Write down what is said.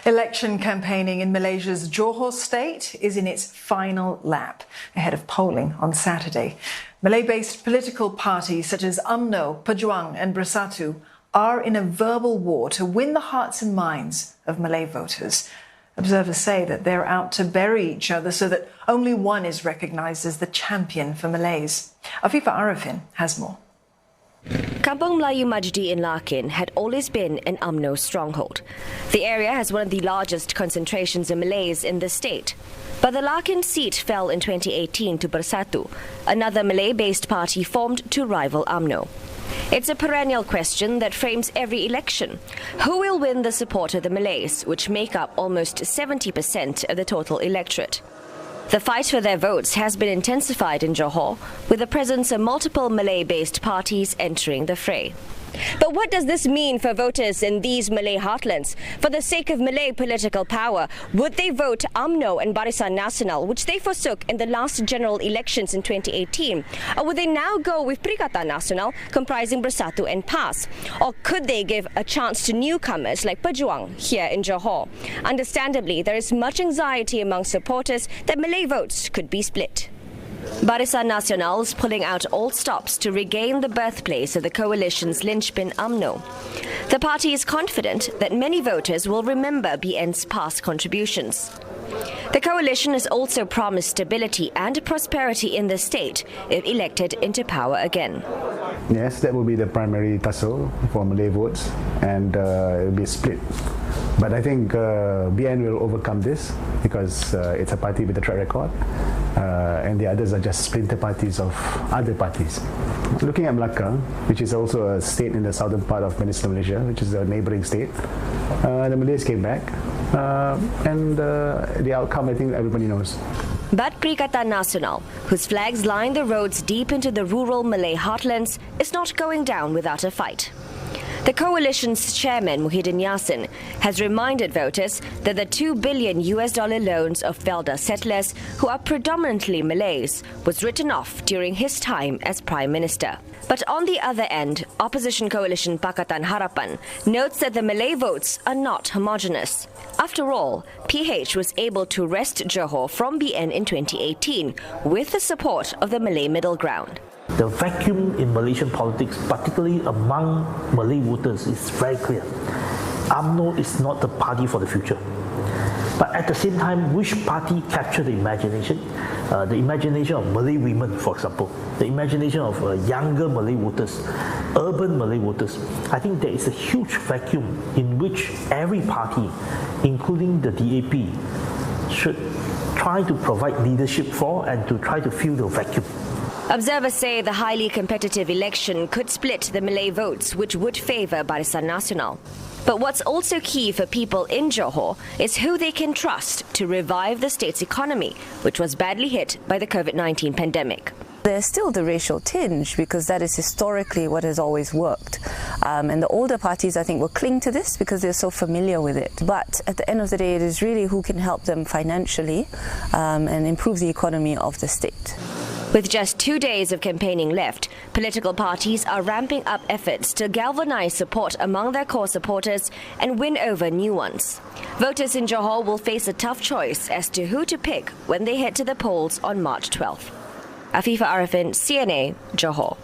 Election campaigning in Malaysia's Johor state is in its final lap, ahead of polling on Saturday. Malay-based political parties such as UMNO, Pejuang and Bersatu are in a verbal war to win the hearts and minds of Malay voters. Observers say that they're out to bury each other so that only one is recognised as the champion for Malays. Afifa Arifin has more. Kampung Melayu Majdi in Larkin had always been an UMNO stronghold. The area has one of the largest concentrations of Malays in the state. But the Larkin seat fell in 2018 to Bersatu, another Malay-based party formed to rival UMNO. It's a perennial question that frames every election. Who will win the support of the Malays, which make up almost 70% of the total electorate? The fight for their votes has been intensified in Johor, with the presence of multiple Malay-based parties entering the fray. But what does this mean for voters in these Malay heartlands? For the sake of Malay political power, would they vote UMNO and Barisan Nasional, which they forsook in the last general elections in 2018? Or would they now go with Perikatan Nasional, comprising Bersatu and PAS? Or could they give a chance to newcomers like Pejuang here in Johor? Understandably, there is much anxiety among supporters that Malay votes could be split. Barisan Nasional is pulling out all stops to regain the birthplace of the coalition's linchpin UMNO. The party is confident that many voters will remember BN's past contributions. The coalition has also promised stability and prosperity in the state if elected into power again. Yes, that will be the primary tussle for Malay votes, and it will be split. But I think BN will overcome this because it's a party with a track record, and the others are just splinter parties of other parties. Looking at Melaka, which is also a state in the southern part of Peninsular Malaysia, which is a neighbouring state, the Malays came back, and the outcome I think everybody knows. But Perikatan Nasional, whose flags line the roads deep into the rural Malay heartlands, is not going down without a fight. The coalition's chairman, Muhyiddin Yassin, has reminded voters that the $2 billion loans of Felda settlers, who are predominantly Malays, was written off during his time as Prime Minister. But on the other end, opposition coalition Pakatan Harapan notes that the Malay votes are not homogenous. After all, PH was able to wrest Johor from BN in 2018 with the support of the Malay middle ground. The vacuum in Malaysian politics, particularly among Malay voters, is very clear. UMNO is not the party for the future. But at the same time, which party captured the imagination? The imagination of Malay women, for example. The imagination of younger Malay voters, urban Malay voters. I think there is a huge vacuum in which every party, including the DAP, should try to provide leadership for and to try to fill the vacuum. Observers say the highly competitive election could split the Malay votes, which would favour Barisan Nasional. But what's also key for people in Johor is who they can trust to revive the state's economy, which was badly hit by the COVID-19 pandemic. There's still the racial tinge because that is historically what has always worked. And the older parties, I think, will cling to this because they're so familiar with it. But at the end of the day, it is really who can help them financially and improve the economy of the state. With just 2 days of campaigning left, political parties are ramping up efforts to galvanise support among their core supporters and win over new ones. Voters in Johor will face a tough choice as to who to pick when they head to the polls on March 12th. Afifa Arifin, CNA, Johor.